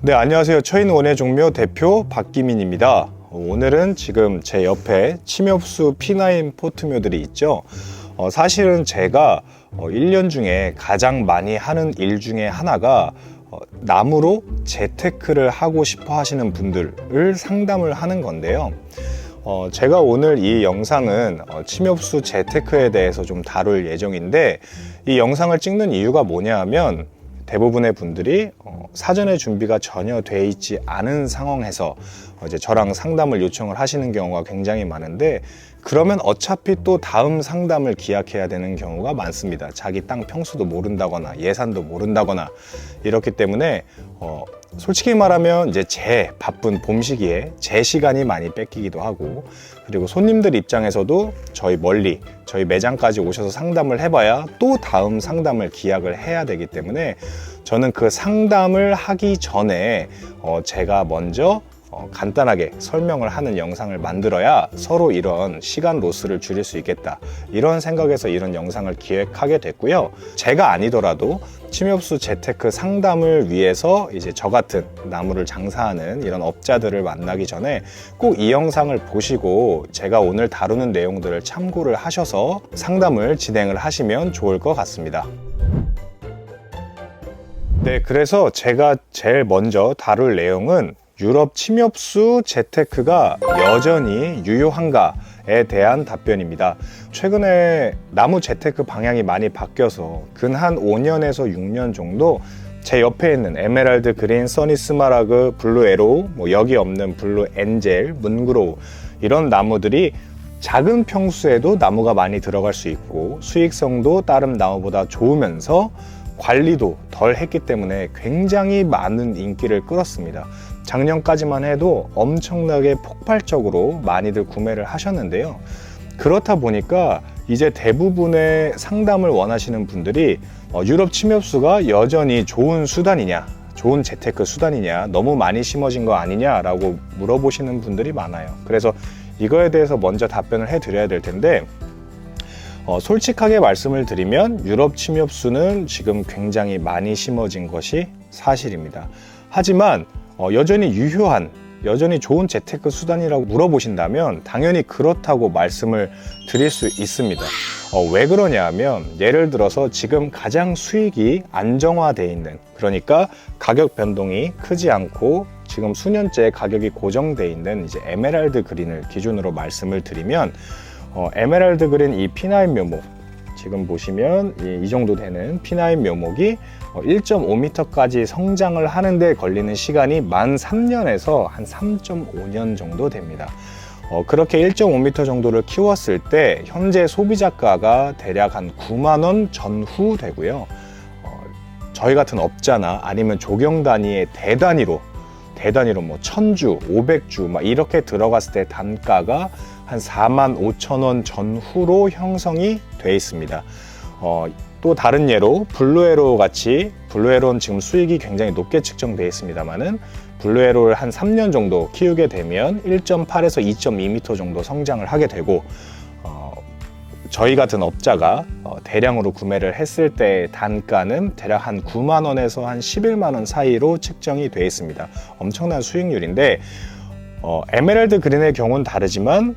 네, 안녕하세요. 처인원예 종묘 대표 박기민입니다. 오늘은 지금 제 옆에 침엽수 P9 포트묘들이 있죠. 사실은 제가 1년 중에 가장 많이 하는 일 중에 하나가 나무로 재테크를 하고 싶어 하시는 분들을 상담을 하는 건데요. 제가 오늘 이 영상은 침엽수 재테크에 대해서 좀 다룰 예정인데, 이 영상을 찍는 이유가 뭐냐 하면 대부분의 분들이 사전에 준비가 전혀 돼 있지 않은 상황에서 이제 저랑 상담을 요청을 하시는 경우가 굉장히 많은데, 그러면 어차피 또 다음 상담을 기약해야 되는 경우가 많습니다. 자기 땅 평수도 모른다거나 예산도 모른다거나 이렇기 때문에 솔직히 말하면 이제 제 바쁜 봄 시기에 제 시간이 많이 뺏기기도 하고, 그리고 손님들 입장에서도 저희 매장까지 오셔서 상담을 해봐야 또 다음 상담을 기약을 해야 되기 때문에, 저는 그 상담을 하기 전에 제가 먼저 간단하게 설명을 하는 영상을 만들어야 서로 이런 시간 로스를 줄일 수 있겠다, 이런 생각에서 이런 영상을 기획하게 됐고요. 제가 아니더라도 침엽수 재테크 상담을 위해서 이제 저 같은 나무를 장사하는 이런 업자들을 만나기 전에 꼭 이 영상을 보시고 제가 오늘 다루는 내용들을 참고를 하셔서 상담을 진행을 하시면 좋을 것 같습니다. 네, 그래서 제가 제일 먼저 다룰 내용은 유럽 침엽수 재테크가 여전히 유효한가에 대한 답변입니다. 최근에 나무 재테크 방향이 많이 바뀌어서 근 한 5년에서 6년 정도 제 옆에 있는 에메랄드 그린, 써니 스마라그, 블루 에로우, 여기 없는 블루 엔젤, 문그로우, 이런 나무들이 작은 평수에도 나무가 많이 들어갈 수 있고 수익성도 다른 나무보다 좋으면서 관리도 덜 했기 때문에 굉장히 많은 인기를 끌었습니다. 작년까지만 해도 엄청나게 폭발적으로 많이들 구매를 하셨는데요. 그렇다 보니까 이제 대부분의 상담을 원하시는 분들이 유럽 침엽수가 여전히 좋은 수단이냐, 좋은 재테크 수단이냐, 너무 많이 심어진 거 아니냐 라고 물어보시는 분들이 많아요. 그래서 이거에 대해서 먼저 답변을 해드려야 될 텐데, 솔직하게 말씀을 드리면 유럽 침엽수는 지금 굉장히 많이 심어진 것이 사실입니다. 하지만 여전히 유효한, 여전히 좋은 재테크 수단이라고 물어보신다면 당연히 그렇다고 말씀을 드릴 수 있습니다. 왜 그러냐 하면, 예를 들어서 지금 가장 수익이 안정화되어 있는, 그러니까 가격 변동이 크지 않고 지금 수년째 가격이 고정되어 있는 이제 에메랄드 그린을 기준으로 말씀을 드리면, 에메랄드 그린 이 P9 묘목, 지금 보시면 이 정도 되는 P9 묘목이 1.5m까지 성장을 하는데 걸리는 시간이 만 3년에서 한 3.5년 정도 됩니다. 그렇게 1.5m 정도를 키웠을 때 현재 소비자가가 대략 한 9만 원 전후 되고요. 저희 같은 업자나 아니면 조경 단위의 대단위로 뭐 1000주, 500주 막 이렇게 들어갔을 때 단가가 한 4만 5천 원 전후로 형성이 돼 있습니다. 또 다른 예로 블루에로 같이, 블루에로는 지금 수익이 굉장히 높게 측정되어 있습니다만은, 블루에로를 한 3년 정도 키우게 되면 1.8에서 2.2m 정도 성장을 하게 되고, 저희 같은 업자가 대량으로 구매를 했을 때 단가는 대략 한 9만 원에서 한 11만 원 사이로 측정이 되어 있습니다. 엄청난 수익률인데, 에메랄드 그린의 경우는 다르지만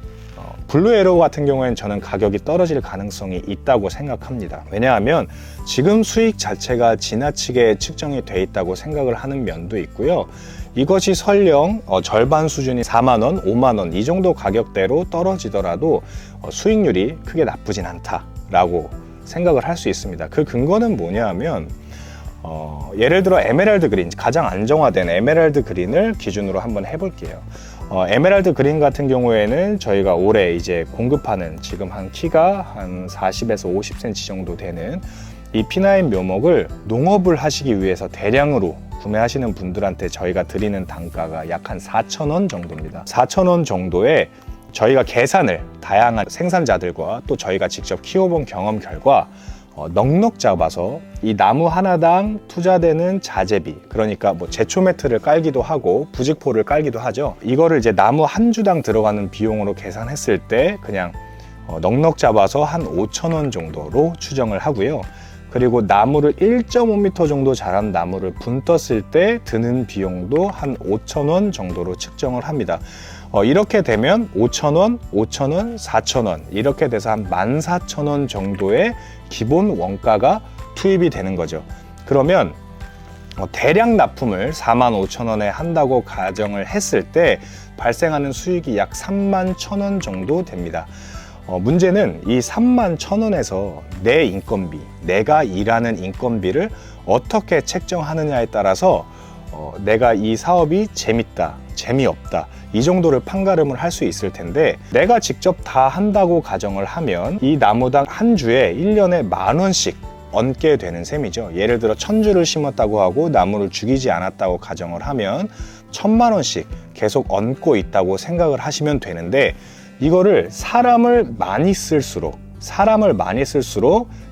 블루 에로우 같은 경우에는 저는 가격이 떨어질 가능성이 있다고 생각합니다. 왜냐하면 지금 수익 자체가 지나치게 측정이 돼 있다고 생각을 하는 면도 있고요. 이것이 설령 절반 수준이 4만원, 5만원 이 정도 가격대로 떨어지더라도 수익률이 크게 나쁘진 않다라고 생각을 할 수 있습니다. 그 근거는 뭐냐 하면, 예를 들어 에메랄드 그린, 가장 안정화된 에메랄드 그린을 기준으로 한번 해볼게요. 에메랄드 그린 같은 경우에는 저희가 올해 이제 공급하는, 지금 한 키가 한 40에서 50cm 정도 되는 이 P9 묘목을 농업을 하시기 위해서 대량으로 구매하시는 분들한테 저희가 드리는 단가가 약 한 4,000원 정도입니다. 4,000원 정도에 저희가 계산을 다양한 생산자들과 또 저희가 직접 키워본 경험 결과 넉넉 잡아서 이 나무 하나당 투자되는 자재비, 그러니까 뭐 제초 매트를 깔기도 하고 부직포를 깔기도 하죠. 이거를 이제 나무 한 주당 들어가는 비용으로 계산했을 때 그냥 넉넉 잡아서 한 5,000원 정도로 추정을 하고요. 그리고 나무를 1.5m 정도 자란 나무를 분 떴을 때 드는 비용도 한 5,000원 정도로 측정을 합니다. 이렇게 되면 5,000원, 5,000원, 4,000원 이렇게 돼서 한 14,000원 정도의 기본 원가가 투입이 되는 거죠. 그러면 대량 납품을 45,000원에 한다고 가정을 했을 때 발생하는 수익이 약 31,000원 정도 됩니다. 문제는 이 31,000원에서 내 인건비, 내가 일하는 인건비를 어떻게 책정하느냐에 따라서 내가 이 사업이 재밌다, 재미없다 이 정도를 판가름을 할 수 있을 텐데, 내가 직접 다 한다고 가정을 하면 이 나무당 한 주에 1년에 10,000원씩 얹게 되는 셈이죠. 예를 들어 1,000주를 심었다고 하고 나무를 죽이지 않았다고 가정을 하면 1,000,000원씩 계속 얹고 있다고 생각을 하시면 되는데, 이거를 사람을 많이 쓸수록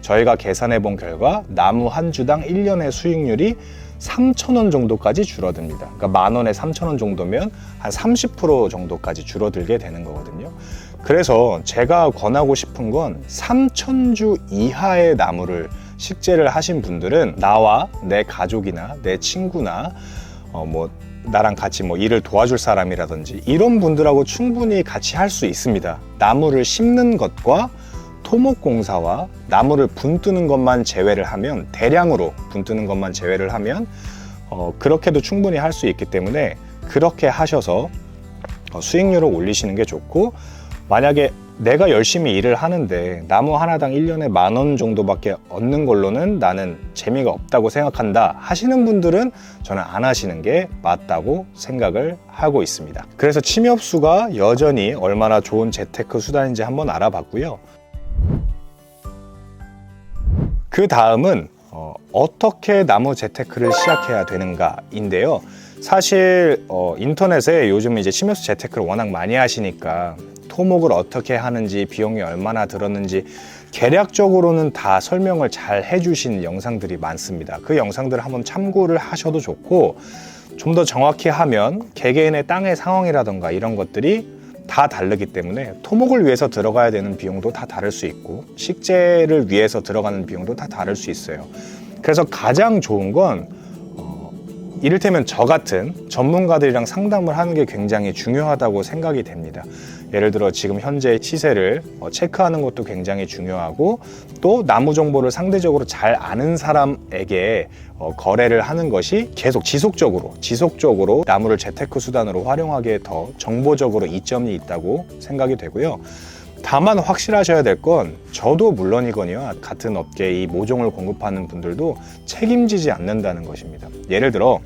저희가 계산해 본 결과 나무 한 주당 1년의 수익률이 3,000원 정도까지 줄어듭니다. 그러니까 10,000원에 3,000원 정도면 한 30% 정도까지 줄어들게 되는 거거든요. 그래서 제가 권하고 싶은 건 3,000주 이하의 나무를 식재를 하신 분들은 나와 내 가족이나 내 친구나 나랑 같이 일을 도와줄 사람이라든지 이런 분들하고 충분히 같이 할 수 있습니다. 나무를 심는 것과 토목공사와 나무를 분 뜨는 것만 제외를 하면, 대량으로 분 뜨는 것만 제외를 하면 그렇게도 충분히 할 수 있기 때문에 그렇게 하셔서 수익률을 올리시는 게 좋고, 만약에 내가 열심히 일을 하는데 나무 하나당 1년에 10,000원 정도밖에 얻는 걸로는 나는 재미가 없다고 생각한다 하시는 분들은 저는 안 하시는 게 맞다고 생각을 하고 있습니다. 그래서 침엽수가 여전히 얼마나 좋은 재테크 수단인지 한번 알아봤고요. 그 다음은 어떻게 나무 재테크를 시작해야 되는가인데요. 사실 인터넷에 요즘 이제 침엽수 재테크를 워낙 많이 하시니까 토목을 어떻게 하는지, 비용이 얼마나 들었는지 개략적으로는 다 설명을 잘 해주신 영상들이 많습니다. 그 영상들을 한번 참고를 하셔도 좋고, 좀 더 정확히 하면 개개인의 땅의 상황이라던가 이런 것들이 다 다르기 때문에 토목을 위해서 들어가야 되는 비용도 다 다를 수 있고, 식재를 위해서 들어가는 비용도 다 다를 수 있어요. 그래서 가장 좋은 건 이를테면 저 같은 전문가들이랑 상담을 하는 게 굉장히 중요하다고 생각이 됩니다. 예를 들어 지금 현재 시세를 체크하는 것도 굉장히 중요하고, 또 나무 정보를 상대적으로 잘 아는 사람에게 거래를 하는 것이 계속 지속적으로 나무를 재테크 수단으로 활용하기에 더 정보적으로 이점이 있다고 생각이 되고요. 다만 확실하셔야 될 건, 저도 물론이거니와 같은 업계에 이 모종을 공급하는 분들도 책임지지 않는다는 것입니다. 예를 들어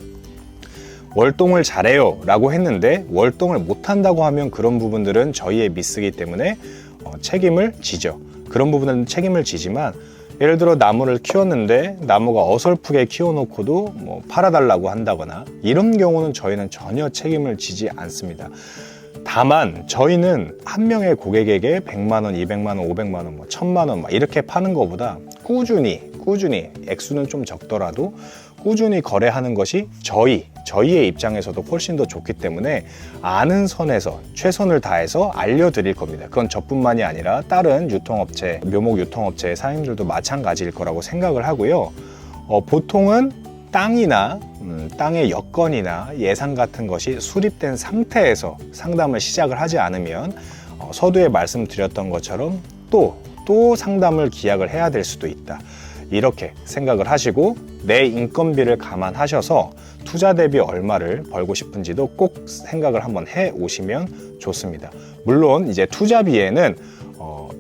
월동을 잘해요 라고 했는데 월동을 못한다고 하면 그런 부분들은 저희의 미스이기 때문에 책임을 지죠. 그런 부분은 책임을 지지만, 예를 들어 나무를 키웠는데 나무가 어설프게 키워놓고도 팔아달라고 한다거나 이런 경우는 저희는 전혀 책임을 지지 않습니다. 다만 저희는 한 명의 고객에게 100만 원, 200만 원, 500만 원, 1000만 원 이렇게 파는 것보다 꾸준히 액수는 좀 적더라도 꾸준히 거래하는 것이 저희의 입장에서도 훨씬 더 좋기 때문에 아는 선에서 최선을 다해서 알려드릴 겁니다. 그건 저뿐만이 아니라 다른 유통업체, 묘목 유통업체의 사장님들도 마찬가지일 거라고 생각을 하고요. 보통은 땅이나 땅의 여건이나 예산 같은 것이 수립된 상태에서 상담을 시작을 하지 않으면 서두에 말씀드렸던 것처럼 또 상담을 기약을 해야 될 수도 있다. 이렇게 생각을 하시고 내 인건비를 감안하셔서 투자 대비 얼마를 벌고 싶은지도 꼭 생각을 한번 해 오시면 좋습니다. 물론 이제 투자비에는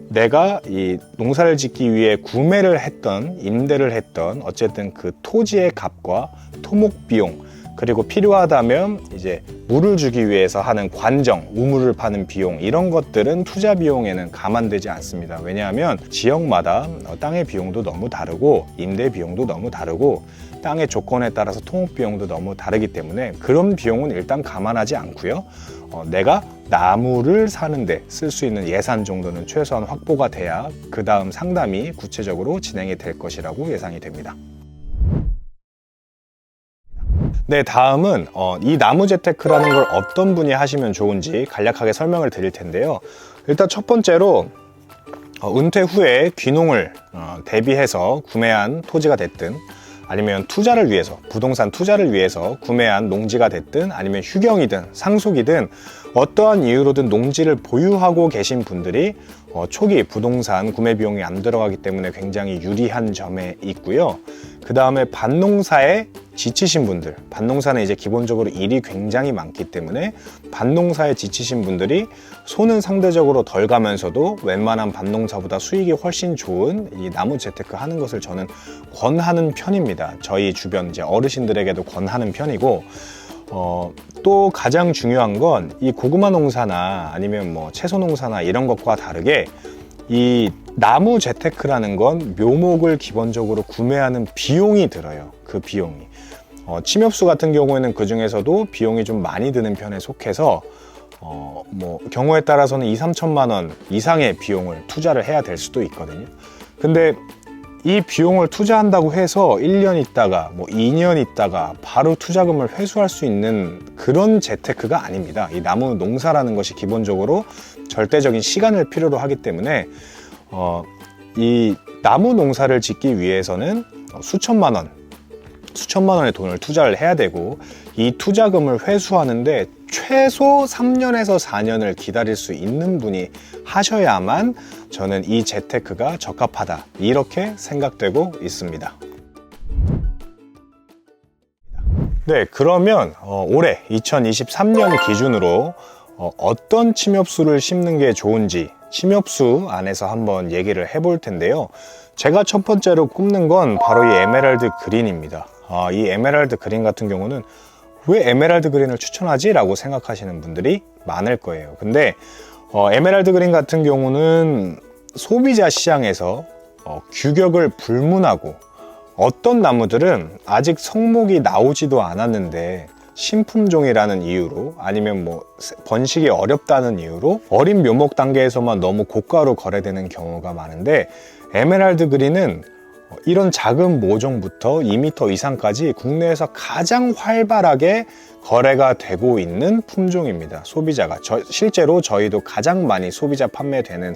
내가 이 농사를 짓기 위해 구매를 했던, 임대를 했던 어쨌든 그 토지의 값과 토목 비용, 그리고 필요하다면 이제 물을 주기 위해서 하는 관정, 우물을 파는 비용, 이런 것들은 투자 비용에는 감안되지 않습니다. 왜냐하면 지역마다 땅의 비용도 너무 다르고 임대 비용도 너무 다르고 땅의 조건에 따라서 토목 비용도 너무 다르기 때문에 그런 비용은 일단 감안하지 않고요. 내가 나무를 사는데 쓸 수 있는 예산 정도는 최소한 확보가 돼야 그 다음 상담이 구체적으로 진행이 될 것이라고 예상이 됩니다. 네, 다음은 이 나무 재테크라는 걸 어떤 분이 하시면 좋은지 간략하게 설명을 드릴 텐데요. 일단 첫 번째로 은퇴 후에 귀농을 대비해서 구매한 토지가 됐든, 아니면 투자를 위해서, 부동산 투자를 위해서 구매한 농지가 됐든, 아니면 휴경이든 상속이든 어떠한 이유로든 농지를 보유하고 계신 분들이 초기 부동산 구매 비용이 안 들어가기 때문에 굉장히 유리한 점에 있고요. 그 다음에 밭농사에 지치신 분들, 밭농사는 이제 기본적으로 일이 굉장히 많기 때문에 밭농사에 지치신 분들이 손은 상대적으로 덜 가면서도 웬만한 밭농사보다 수익이 훨씬 좋은 이 나무 재테크 하는 것을 저는 권하는 편입니다. 저희 주변 이제 어르신들에게도 권하는 편이고, 또 가장 중요한 건 이 고구마 농사나 아니면 뭐 채소 농사나 이런 것과 다르게 이 나무 재테크라는 건 묘목을 기본적으로 구매하는 비용이 들어요. 그 비용이. 침엽수 같은 경우에는 그 중에서도 비용이 좀 많이 드는 편에 속해서 뭐 경우에 따라서는 2~3천만 원 이상의 비용을 투자를 해야 될 수도 있거든요. 근데 이 비용을 투자한다고 해서 1년 있다가 뭐 2년 있다가 바로 투자금을 회수할 수 있는 그런 재테크가 아닙니다. 이 나무 농사라는 것이 기본적으로 절대적인 시간을 필요로 하기 때문에 이 나무 농사를 짓기 위해서는 수천만 원의 돈을 투자를 해야 되고, 이 투자금을 회수하는데 최소 3년에서 4년을 기다릴 수 있는 분이 하셔야만 저는 이 재테크가 적합하다, 이렇게 생각되고 있습니다. 네, 그러면 올해 2023년 기준으로 어떤 침엽수를 심는 게 좋은지 침엽수 안에서 한번 얘기를 해볼 텐데요. 제가 첫 번째로 꼽는 건 바로 이 에메랄드 그린입니다. 이 에메랄드 그린 같은 경우는 왜 에메랄드 그린을 추천하지? 라고 생각하시는 분들이 많을 거예요. 근데 에메랄드 그린 같은 경우는 소비자 시장에서 규격을 불문하고, 어떤 나무들은 아직 성목이 나오지도 않았는데 신품종이라는 이유로, 아니면 뭐 번식이 어렵다는 이유로 어린 묘목 단계에서만 너무 고가로 거래되는 경우가 많은데, 에메랄드 그린은 이런 작은 모종부터 2m 이상까지 국내에서 가장 활발하게 거래가 되고 있는 품종입니다. 소비자가 실제로 저희도 가장 많이 소비자 판매되는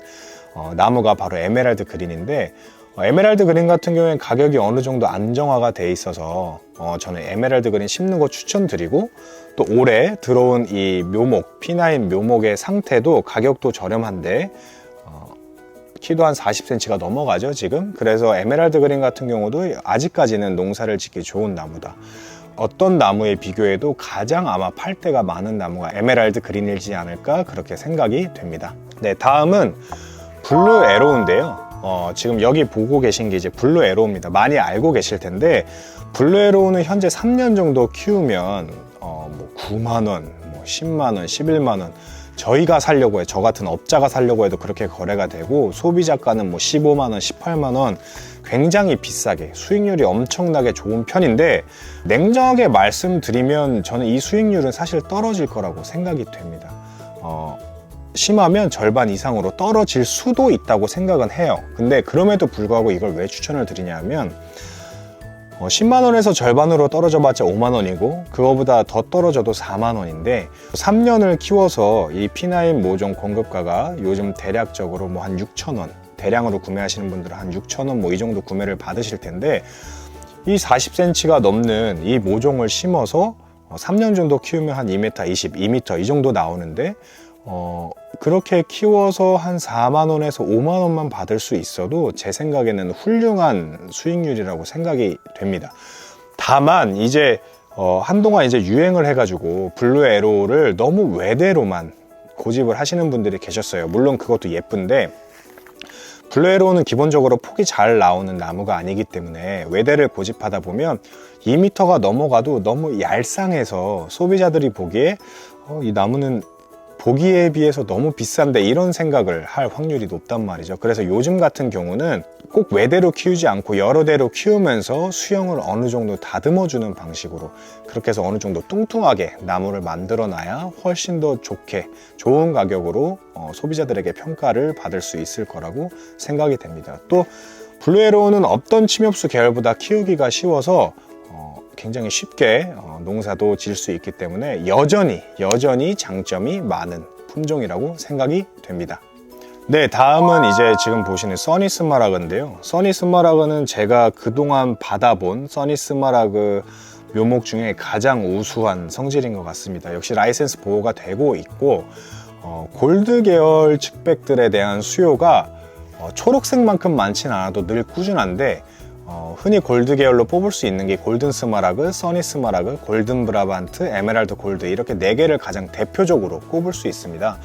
나무가 바로 에메랄드 그린인데, 에메랄드 그린 같은 경우에는 가격이 어느 정도 안정화가 돼 있어서 저는 에메랄드 그린 심는 거 추천드리고, 또 올해 들어온 이 묘목, P9 묘목의 상태도 가격도 저렴한데 키도 한 40cm가 넘어가죠 지금. 그래서 에메랄드 그린 같은 경우도 아직까지는 농사를 짓기 좋은 나무다. 어떤 나무에 비교해도 가장 아마 팔대가 많은 나무가 에메랄드 그린이지 않을까, 그렇게 생각이 됩니다. 네, 다음은 블루 에로우인데요. 지금 여기 보고 계신 게 이제 블루 에로우입니다. 많이 알고 계실 텐데, 블루 에로우는 현재 3년 정도 키우면 뭐 9만 원, 뭐 10만 원, 11만 원, 저희가 살려고 해, 저 같은 업자가 살려고 해도 그렇게 거래가 되고, 소비자가는 뭐 15만 원, 18만 원, 굉장히 비싸게, 수익률이 엄청나게 좋은 편인데, 냉정하게 말씀드리면 저는 이 수익률은 사실 떨어질 거라고 생각이 됩니다. 심하면 절반 이상으로 떨어질 수도 있다고 생각은 해요. 근데 그럼에도 불구하고 이걸 왜 추천을 드리냐면, 10만 원에서 절반으로 떨어져 봤자 5만 원이고, 그거보다 더 떨어져도 4만 원인데 3년을 키워서 이 P9 모종 공급가가 요즘 대략적으로 뭐 한 6천 원, 대량으로 구매하시는 분들은 한 6천 원 뭐 이 정도 구매를 받으실 텐데, 이 40cm가 넘는 이 모종을 심어서 3년 정도 키우면 한 2m 20, 2m 이 정도 나오는데, 그렇게 키워서 한 4만 원에서 5만 원만 받을 수 있어도 제 생각에는 훌륭한 수익률이라고 생각이 됩니다. 다만 이제 한동안 이제 유행을 해가지고 블루 에로우를 너무 외대로만 고집을 하시는 분들이 계셨어요. 물론 그것도 예쁜데, 블루 에로우는 기본적으로 폭이 잘 나오는 나무가 아니기 때문에 외대를 고집하다 보면 2m가 넘어가도 너무 얄쌍해서 소비자들이 보기에 이 나무는 보기에 비해서 너무 비싼데, 이런 생각을 할 확률이 높단 말이죠. 그래서 요즘 같은 경우는 꼭 외대로 키우지 않고 여러 대로 키우면서 수영을 어느 정도 다듬어 주는 방식으로, 그렇게 해서 어느 정도 뚱뚱하게 나무를 만들어 놔야 훨씬 더 좋은 가격으로 소비자들에게 평가를 받을 수 있을 거라고 생각이 됩니다. 또 블루 에로우는 없던 침엽수 계열보다 키우기가 쉬워서 굉장히 쉽게 농사도 질 수 있기 때문에 여전히 장점이 많은 품종이라고 생각이 됩니다. 네, 다음은 이제 지금 보시는 써니 스마라그인데요. 써니 스마라그는 제가 그동안 받아본 써니 스마라그 묘목 중에 가장 우수한 성질인 것 같습니다. 역시 라이센스 보호가 되고 있고 골드 계열 측백들에 대한 수요가 초록색만큼 많진 않아도 늘 꾸준한데 흔히 골드 계열로 뽑을 수 있는 게 골든 스마라그, 써니 스마라그, 골든 브라반트, 에메랄드 골드 이렇게 4개를 가장 대표적으로 꼽을 수 있습니다.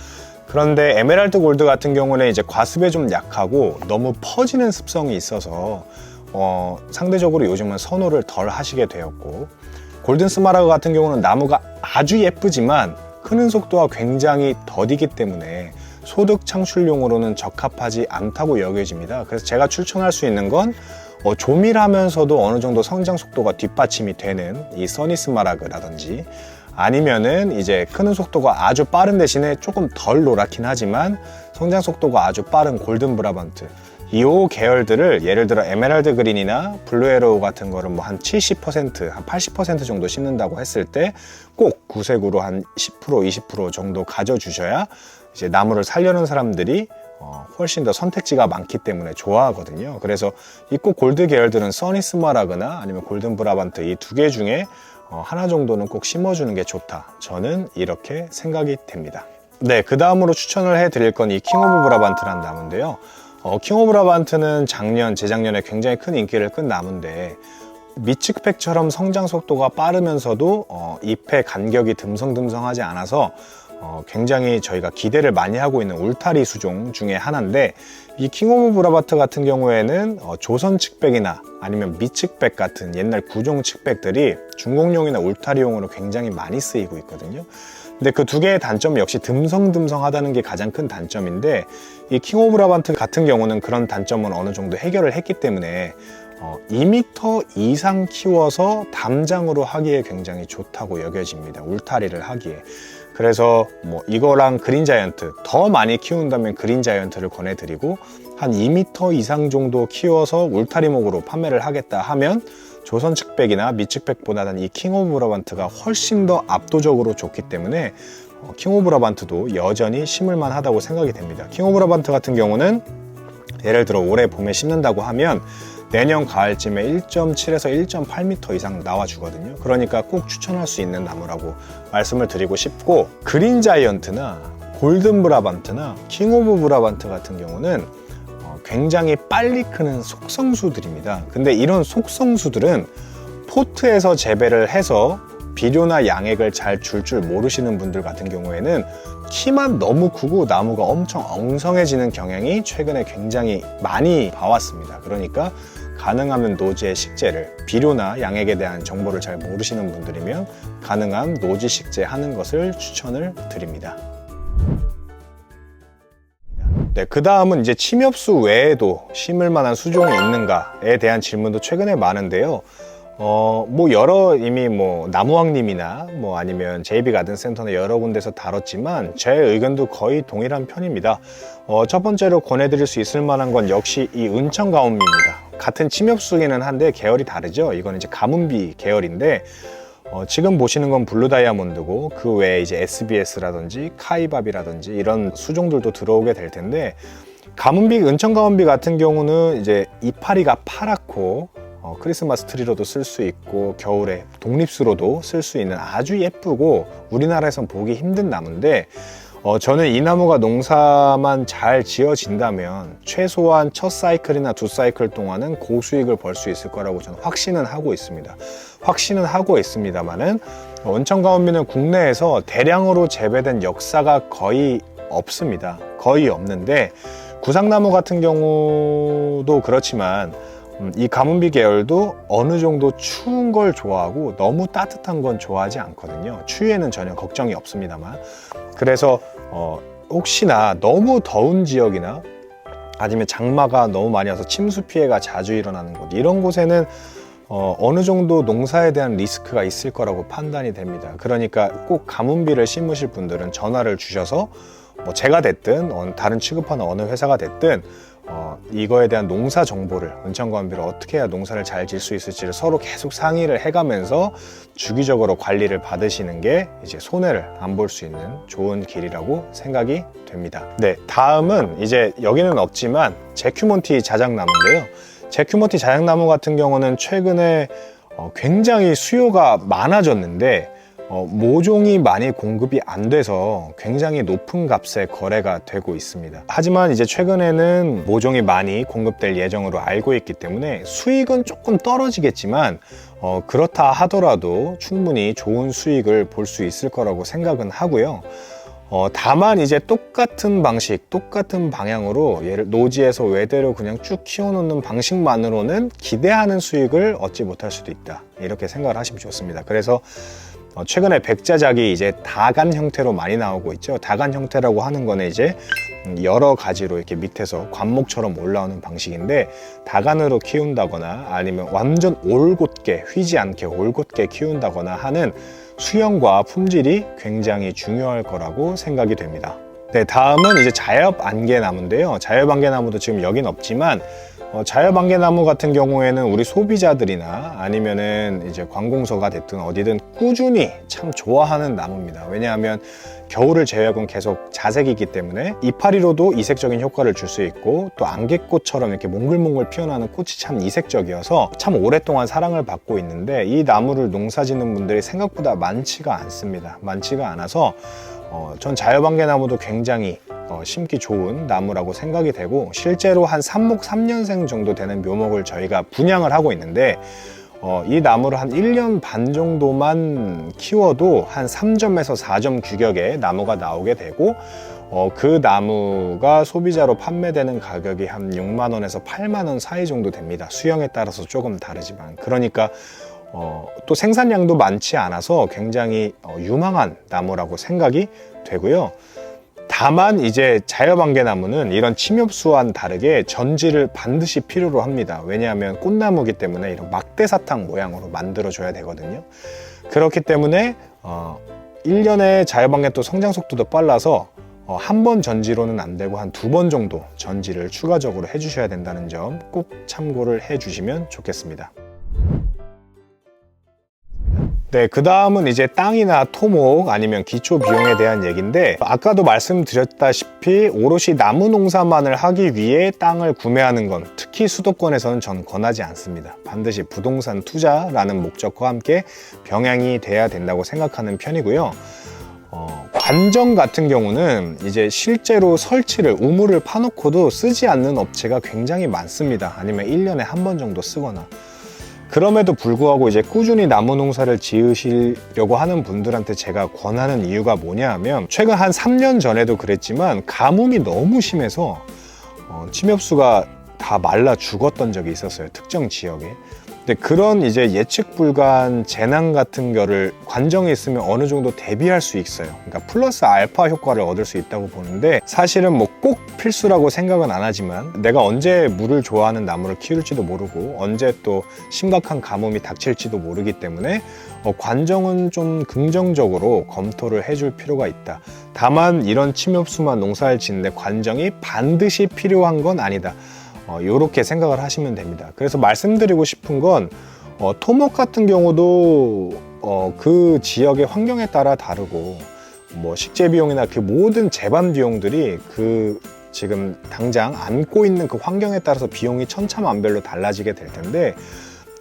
그런데 에메랄드 골드 같은 경우는 이제 과습에 좀 약하고 너무 퍼지는 습성이 있어서 상대적으로 요즘은 선호를 덜 하시게 되었고, 골든 스마라그 같은 경우는 나무가 아주 예쁘지만 크는 속도가 굉장히 더디기 때문에 소득 창출용으로는 적합하지 않다고 여겨집니다. 그래서 제가 추천할 수 있는 건 조밀하면서도 어느 정도 성장 속도가 뒷받침이 되는 이 써니 스마라그라든지, 아니면은 이제 크는 속도가 아주 빠른 대신에 조금 덜 노랗긴 하지만 성장 속도가 아주 빠른 골든 브라반트, 이 계열들을 예를 들어 에메랄드 그린이나 블루 에로우 같은 거를 뭐 한 70%, 한 80% 정도 심는다고 했을 때 꼭 구색으로 한 10%, 20% 정도 가져주셔야 이제 나무를 살려는 사람들이 훨씬 더 선택지가 많기 때문에 좋아하거든요. 그래서 이 꼭 골드 계열들은 써니 스마라그나 아니면 골든 브라반트 이 2개 중에 하나 정도는 꼭 심어주는 게 좋다. 저는 이렇게 생각이 됩니다. 네, 그 다음으로 추천을 해드릴 건 이 킹 오브 브라반트라는 나무인데요. 킹 오브 브라반트는 재작년에 굉장히 큰 인기를 끈 나무인데, 미츠크팩처럼 성장 속도가 빠르면서도 잎의 간격이 듬성듬성하지 않아서 굉장히 저희가 기대를 많이 하고 있는 울타리 수종 중에 하나인데, 이 킹 오브 브라바트 같은 경우에는 조선 측백이나 아니면 미측백 같은 옛날 구종 측백들이 중공용이나 울타리용으로 굉장히 많이 쓰이고 있거든요. 근데 그 2개의 단점 역시 듬성듬성하다는 게 가장 큰 단점인데, 이 킹 오브 브라바트 같은 경우는 그런 단점은 어느 정도 해결을 했기 때문에 2m 이상 키워서 담장으로 하기에 굉장히 좋다고 여겨집니다. 울타리를 하기에. 그래서 뭐 이거랑 그린 자이언트, 더 많이 키운다면 그린 자이언트를 권해드리고, 한 2m 이상 정도 키워서 울타리목으로 판매를 하겠다 하면 조선 측백이나 미측백보다는 이 킹 오브 브라반트가 훨씬 더 압도적으로 좋기 때문에 킹 오브 브라반트도 여전히 심을만 하다고 생각이 됩니다. 킹 오브 브라반트 같은 경우는 예를 들어 올해 봄에 심는다고 하면 내년 가을쯤에 1.7에서 1.8m 이상 나와주거든요. 그러니까 꼭 추천할 수 있는 나무라고 말씀을 드리고 싶고, 그린 자이언트나 골든 브라반트나 킹 오브 브라반트 같은 경우는 굉장히 빨리 크는 속성수들입니다. 근데 이런 속성수들은 포트에서 재배를 해서 비료나 양액을 잘 줄 모르시는 분들 같은 경우에는 키만 너무 크고 나무가 엄청 엉성해지는 경향이 최근에 굉장히 많이 봐왔습니다. 그러니까 가능하면 노지의 식재를, 비료나 양액에 대한 정보를 잘 모르시는 분들이면 가능한 노지 식재하는 것을 추천을 드립니다. 네, 그 다음은 이제 침엽수 외에도 심을 만한 수종이 있는가에 대한 질문도 최근에 많은데요. 뭐 이미 나무왕님이나 아니면 JB 가든 센터나 여러 군데서 다뤘지만 제 의견도 거의 동일한 편입니다. 첫 번째로 권해드릴 수 있을 만한 건 역시 이 은청 가뭄비입니다. 같은 침엽수기는 한데 계열이 다르죠. 이거는 이제 가뭄비 계열인데, 지금 보시는 건 블루 다이아몬드고 그 외에 이제 SBS라든지 카이밥이라든지 이런 수종들도 들어오게 될 텐데, 가뭄비, 은청 가뭄비 같은 경우는 이제 이파리가 파랗고 크리스마스 트리로도 쓸 수 있고 겨울에 독립수로도 쓸 수 있는 아주 예쁘고 우리나라에선 보기 힘든 나무인데, 저는 이 나무가 농사만 잘 지어진다면 최소한 첫 사이클이나 2사이클 동안은 고수익을 벌 수 있을 거라고 저는 확신은 하고 있습니다. 확신은 하고 있습니다만은 은청가온비는 국내에서 대량으로 재배된 역사가 거의 없습니다. 거의 없는데, 구상나무 같은 경우도 그렇지만 이 가뭄비 계열도 어느 정도 추운 걸 좋아하고 너무 따뜻한 건 좋아하지 않거든요. 추위에는 전혀 걱정이 없습니다만. 그래서 혹시나 너무 더운 지역이나 아니면 장마가 너무 많이 와서 침수 피해가 자주 일어나는 곳, 이런 곳에는 어느 정도 농사에 대한 리스크가 있을 거라고 판단이 됩니다. 그러니까 꼭 가뭄비를 심으실 분들은 전화를 주셔서 제가 됐든 다른 취급하는 어느 회사가 됐든 이거에 대한 농사 정보를, 은천과원비를 어떻게 해야 농사를 잘 지을 수 있을지를 서로 계속 상의를 해가면서 주기적으로 관리를 받으시는 게 이제 손해를 안 볼 수 있는 좋은 길이라고 생각이 됩니다. 네, 다음은 이제 여기는 없지만 제큐몬티 자작나무인데요. 제큐몬티 자작나무 같은 경우는 최근에 굉장히 수요가 많아졌는데 모종이 많이 공급이 안 돼서 굉장히 높은 값에 거래가 되고 있습니다. 하지만 이제 최근에는 모종이 많이 공급될 예정으로 알고 있기 때문에 수익은 조금 떨어지겠지만 그렇다 하더라도 충분히 좋은 수익을 볼 수 있을 거라고 생각은 하고요. 다만 이제 똑같은 방식, 똑같은 방향으로 얘를 노지에서 외대로 그냥 쭉 키워놓는 방식만으로는 기대하는 수익을 얻지 못할 수도 있다, 이렇게 생각을 하시면 좋습니다. 그래서 최근에 백자작이 이제 다간 형태로 많이 나오고 있죠. 다간 형태라고 하는 거는 이제 여러 가지로 이렇게 밑에서 관목처럼 올라오는 방식인데, 다간으로 키운다거나 아니면 완전 올곧게, 휘지 않게 올곧게 키운다거나 하는 수영과 품질이 굉장히 중요할 거라고 생각이 됩니다. 네, 다음은 이제 자엽안개나무인데요. 자엽안개나무도 지금 여긴 없지만 자엽안개나무 같은 경우에는 우리 소비자들이나 아니면은 이제 관공서가 됐든 어디든 꾸준히 참 좋아하는 나무입니다. 왜냐하면 겨울을 제외하고는 계속 자색이기 때문에 이파리로도 이색적인 효과를 줄 수 있고, 또 안개꽃처럼 이렇게 몽글몽글 피어나는 꽃이 참 이색적이어서 참 오랫동안 사랑을 받고 있는데, 이 나무를 농사짓는 분들이 생각보다 많지가 않습니다. 많지가 않아서 전 자엽안개나무도 굉장히 심기 좋은 나무라고 생각이 되고, 실제로 한 3목 3년생 정도 되는 묘목을 저희가 분양을 하고 있는데, 이 나무를 한 1년 반 정도만 키워도 한 3점에서 4점 규격의 나무가 나오게 되고, 그 나무가 소비자로 판매되는 가격이 한 6만 원에서 8만 원 사이 정도 됩니다. 수영에 따라서 조금 다르지만. 그러니까 또 생산량도 많지 않아서 굉장히 유망한 나무라고 생각이 되고요. 다만 이제 자엽안개나무는 이런 침엽수와는 다르게 전지를 반드시 필요로 합니다. 왜냐하면 꽃나무이기 때문에 이런 막대사탕 모양으로 만들어줘야 되거든요. 그렇기 때문에 1년에 자엽안개 또 성장 속도도 빨라서 한 번 전지로는 안 되고 한 2번 정도 전지를 추가적으로 해주셔야 된다는 점 꼭 참고를 해주시면 좋겠습니다. 네, 그 다음은 이제 땅이나 토목 아니면 기초 비용에 대한 얘기인데, 아까도 말씀드렸다시피 오롯이 나무 농사만을 하기 위해 땅을 구매하는 건 특히 수도권에서는 전 권하지 않습니다. 반드시 부동산 투자라는 목적과 함께 병행이 돼야 된다고 생각하는 편이고요. 관정 같은 경우는 이제 실제로 설치를, 우물을 파놓고도 쓰지 않는 업체가 굉장히 많습니다. 아니면 1년에 한 번 정도 쓰거나. 그럼에도 불구하고 이제 꾸준히 나무 농사를 지으시려고 하는 분들한테 제가 권하는 이유가 뭐냐 하면, 최근 한 3년 전에도 그랬지만 가뭄이 너무 심해서 침엽수가 다 말라 죽었던 적이 있었어요, 특정 지역에. 근데 그런 이제 예측 불가한 재난 같은 거를 관정에 있으면 어느 정도 대비할 수 있어요. 그러니까 플러스 알파 효과를 얻을 수 있다고 보는데, 사실은 뭐 꼭 필수라고 생각은 안 하지만 내가 언제 물을 좋아하는 나무를 키울지도 모르고 언제 또 심각한 가뭄이 닥칠지도 모르기 때문에 관정은 좀 긍정적으로 검토를 해줄 필요가 있다. 다만 이런 침엽수만 농사를 짓는데 관정이 반드시 필요한 건 아니다. 이렇게 생각을 하시면 됩니다. 그래서 말씀드리고 싶은 건 토목 같은 경우도 그 지역의 환경에 따라 다르고, 뭐 식재 비용이나 그 모든 재반 비용들이 그 지금 당장 안고 있는 그 환경에 따라서 비용이 천차만별로 달라지게 될 텐데,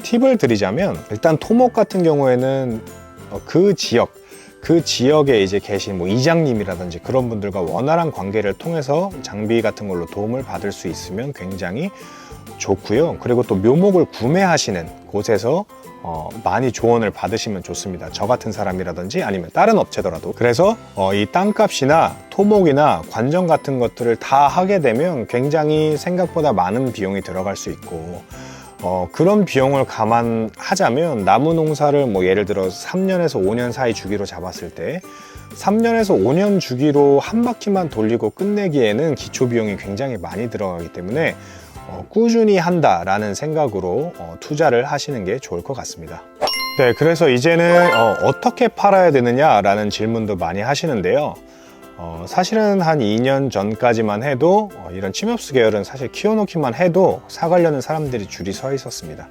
팁을 드리자면 일단 토목 같은 경우에는 그 지역에 이제 계신 뭐 이장님이라든지 그런 분들과 원활한 관계를 통해서 장비 같은 걸로 도움을 받을 수 있으면 굉장히 좋고요. 그리고 또 묘목을 구매하시는 곳에서 많이 조언을 받으시면 좋습니다. 저 같은 사람이라든지 아니면 다른 업체더라도. 그래서 이 땅값이나 토목이나 관정 같은 것들을 다 하게 되면 굉장히 생각보다 많은 비용이 들어갈 수 있고, 그런 비용을 감안하자면 나무 농사를 뭐 예를 들어 3년에서 5년 사이 주기로 잡았을 때 3년에서 5년 주기로 한 바퀴만 돌리고 끝내기에는 기초 비용이 굉장히 많이 들어가기 때문에 꾸준히 한다라는 생각으로 투자를 하시는 게 좋을 것 같습니다. 네, 그래서 이제는 어떻게 팔아야 되느냐라는 질문도 많이 하시는데요. 사실은 한 2년 전까지만 해도 이런 침엽수 계열은 사실 키워놓기만 해도 사가려는 사람들이 줄이 서 있었습니다.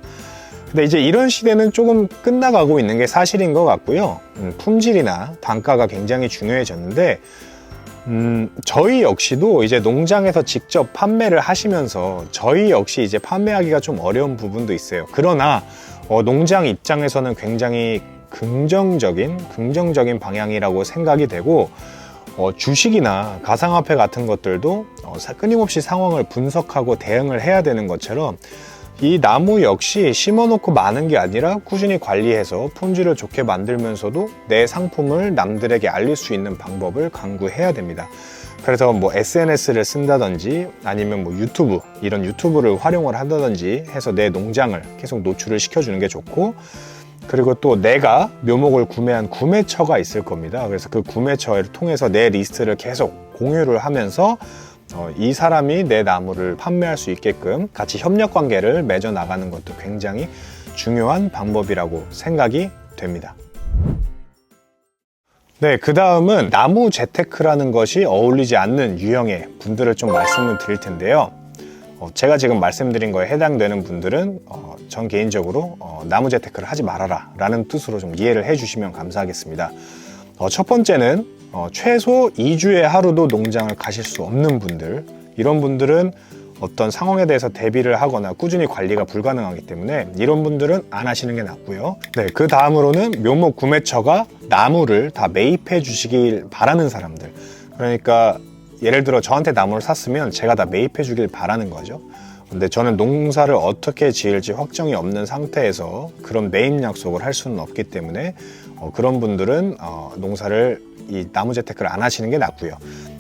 근데 이제 이런 시대는 조금 끝나가고 있는 게 사실인 것 같고요. 품질이나 단가가 굉장히 중요해졌는데 저희 역시도 이제 농장에서 직접 판매를 하시면서 저희 역시 이제 판매하기가 좀 어려운 부분도 있어요. 그러나 농장 입장에서는 굉장히 긍정적인 방향이라고 생각이 되고, 주식이나 가상화폐 같은 것들도 끊임없이 상황을 분석하고 대응을 해야 되는 것처럼 이 나무 역시 심어놓고 마는 게 아니라 꾸준히 관리해서 품질을 좋게 만들면서도 내 상품을 남들에게 알릴 수 있는 방법을 강구해야 됩니다. 그래서 뭐 SNS를 쓴다든지 아니면 뭐 유튜브, 이런 유튜브를 활용을 한다든지 해서 내 농장을 계속 노출을 시켜주는 게 좋고, 그리고 또 내가 묘목을 구매한 구매처가 있을 겁니다. 그래서 그 구매처를 통해서 내 리스트를 계속 공유를 하면서 이 사람이 내 나무를 판매할 수 있게끔 같이 협력 관계를 맺어 나가는 것도 굉장히 중요한 방법이라고 생각이 됩니다. 네, 그 다음은 나무 재테크라는 것이 어울리지 않는 유형의 분들을 좀 말씀을 드릴 텐데요. 제가 지금 말씀드린 거에 해당되는 분들은 전 개인적으로 나무 재테크를 하지 말아라 라는 뜻으로 좀 이해를 해주시면 감사하겠습니다. 첫 번째는 최소 2주에 하루도 농장을 가실 수 없는 분들, 이런 분들은 어떤 상황에 대해서 대비를 하거나 꾸준히 관리가 불가능하기 때문에 이런 분들은 안 하시는 게 낫고요. 네, 그 다음으로는 묘목 구매처가 나무를 다 매입해 주시길 바라는 사람들, 그러니까 예를 들어 저한테 나무를 샀으면 제가 다 매입해 주길 바라는 거죠. 근데 저는 농사를 어떻게 지을지 확정이 없는 상태에서 그런 매입 약속을 할 수는 없기 때문에 그런 분들은 농사를 이 나무 재테크를 안 하시는 게 낫고요.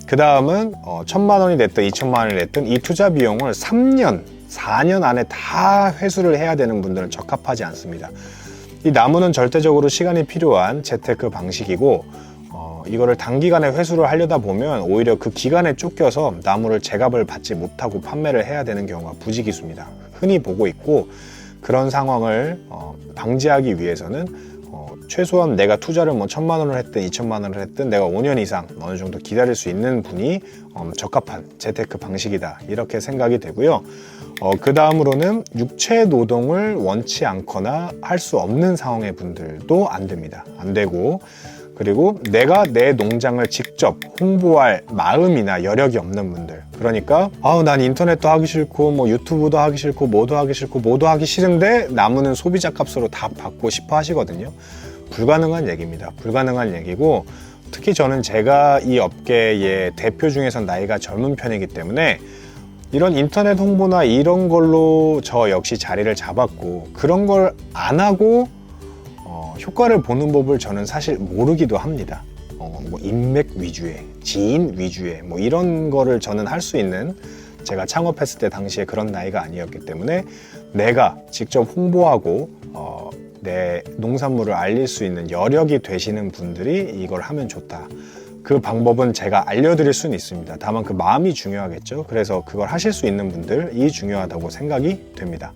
그 다음은 1,000만 원이 됐든 2,000만 원이 됐든 이 투자 비용을 3년, 4년 안에 다 회수를 해야 되는 분들은 적합하지 않습니다. 이 나무는 절대적으로 시간이 필요한 재테크 방식이고, 이거를 단기간에 회수를 하려다 보면 오히려 그 기간에 쫓겨서 나무를 제값을 받지 못하고 판매를 해야 되는 경우가 부지기수입니다. 흔히 보고 있고, 그런 상황을 방지하기 위해서는 최소한 내가 투자를 뭐 1,000만 원을 했든 2,000만 원을 했든 내가 5년 이상 어느 정도 기다릴 수 있는 분이 적합한 재테크 방식이다, 이렇게 생각이 되고요. 그 다음으로는 육체 노동을 원치 않거나 할 수 없는 상황의 분들도 안 됩니다. 안 되고, 그리고 내가 내 농장을 직접 홍보할 마음이나 여력이 없는 분들, 그러니까 난 인터넷도 하기 싫고 뭐 유튜브도 하기 싫고 뭐도 하기 싫고 뭐도 하기 싫은데 나무는 소비자 값으로 다 받고 싶어 하시거든요. 불가능한 얘기입니다. 불가능한 얘기고, 특히 저는 제가 이 업계의 대표 중에선 나이가 젊은 편이기 때문에 이런 인터넷 홍보나 이런 걸로 저 역시 자리를 잡았고, 그런 걸 안 하고 효과를 보는 법을 저는 사실 모르기도 합니다. 뭐 인맥 위주의, 지인 위주의 뭐 이런 거를 저는 할 수 있는, 제가 창업했을 때 당시에 그런 나이가 아니었기 때문에 내가 직접 홍보하고 내 농산물을 알릴 수 있는 여력이 되시는 분들이 이걸 하면 좋다. 그 방법은 제가 알려드릴 수는 있습니다. 다만 그 마음이 중요하겠죠. 그래서 그걸 하실 수 있는 분들이 중요하다고 생각이 됩니다.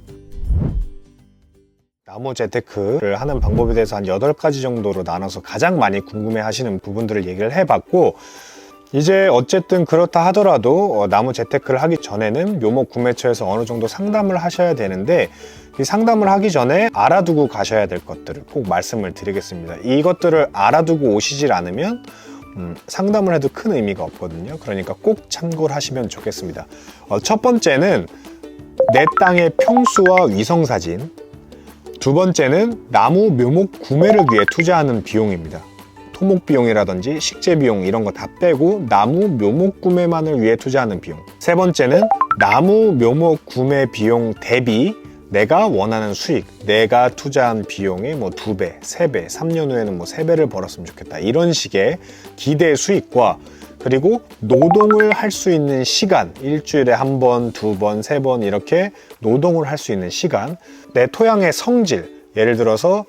나무 재테크를 하는 방법에 대해서 한 8가지 정도로 나눠서 가장 많이 궁금해 하시는 부분들을 얘기를 해봤고, 이제 어쨌든 그렇다 하더라도 나무 재테크를 하기 전에는 묘목 구매처에서 어느 정도 상담을 하셔야 되는데, 이 상담을 하기 전에 알아두고 가셔야 될 것들을 꼭 말씀을 드리겠습니다. 이것들을 알아두고 오시질 않으면 상담을 해도 큰 의미가 없거든요. 그러니까 꼭 참고를 하시면 좋겠습니다. 첫 번째는 내 땅의 평수와 위성사진, 두 번째는 나무 묘목 구매를 위해 투자하는 비용입니다. 토목 비용이라든지 식재 비용 이런 거 다 빼고 나무 묘목 구매만을 위해 투자하는 비용. 세 번째는 나무 묘목 구매 비용 대비 내가 원하는 수익, 내가 투자한 비용의 뭐 2배, 3배, 3년 후에는 뭐 3배를 벌었으면 좋겠다, 이런 식의 기대 수익과, 그리고 노동을 할 수 있는 시간, 일주일에 1번, 2번, 3번 이렇게 노동을 할 수 있는 시간, 내 토양의 성질, 예를 들어서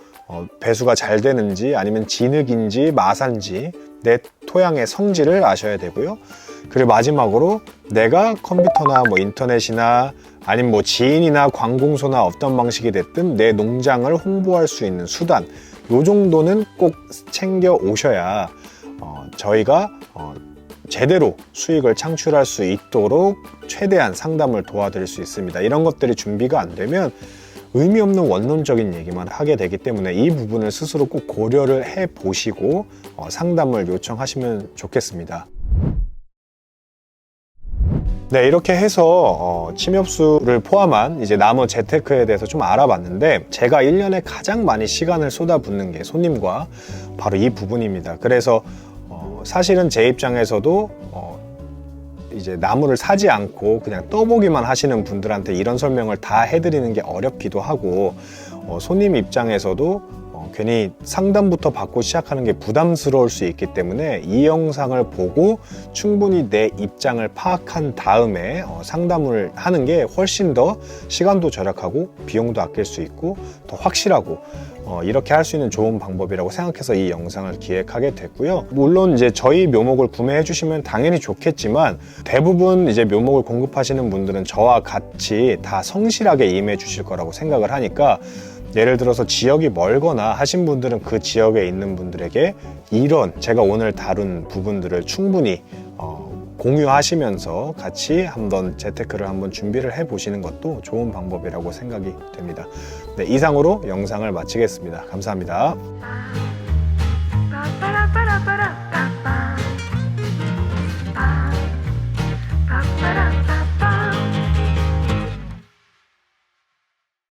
배수가 잘 되는지 아니면 진흙인지 마산지 내 토양의 성질을 아셔야 되고요. 그리고 마지막으로 내가 컴퓨터나 뭐 인터넷이나 아니면 뭐 지인이나 관공서나 어떤 방식이 됐든 내 농장을 홍보할 수 있는 수단, 요 정도는 꼭 챙겨 오셔야 저희가 제대로 수익을 창출할 수 있도록 최대한 상담을 도와드릴 수 있습니다. 이런 것들이 준비가 안 되면 의미 없는 원론적인 얘기만 하게 되기 때문에 이 부분을 스스로 꼭 고려를 해 보시고 상담을 요청하시면 좋겠습니다. 네, 이렇게 해서 침엽수를 포함한 이제 나머지 재테크에 대해서 좀 알아봤는데, 제가 1년에 가장 많이 시간을 쏟아붓는 게 손님과 바로 이 부분입니다. 그래서 사실은 제 입장에서도 이제 나무를 사지 않고 그냥 떠보기만 하시는 분들한테 이런 설명을 다 해드리는 게 어렵기도 하고, 손님 입장에서도 괜히 상담부터 받고 시작하는 게 부담스러울 수 있기 때문에 이 영상을 보고 충분히 내 입장을 파악한 다음에 상담을 하는 게 훨씬 더 시간도 절약하고 비용도 아낄 수 있고 더 확실하고 이렇게 할 수 있는 좋은 방법이라고 생각해서 이 영상을 기획하게 됐고요. 물론 이제 저희 묘목을 구매해 주시면 당연히 좋겠지만, 대부분 이제 묘목을 공급하시는 분들은 저와 같이 다 성실하게 임해 주실 거라고 생각을 하니까, 예를 들어서 지역이 멀거나 하신 분들은 그 지역에 있는 분들에게 이런 제가 오늘 다룬 부분들을 충분히 공유하시면서 같이 한번 재테크를 한번 준비를 해 보시는 것도 좋은 방법이라고 생각이 됩니다. 네, 이상으로 영상을 마치겠습니다. 감사합니다. 빠라빠라빠라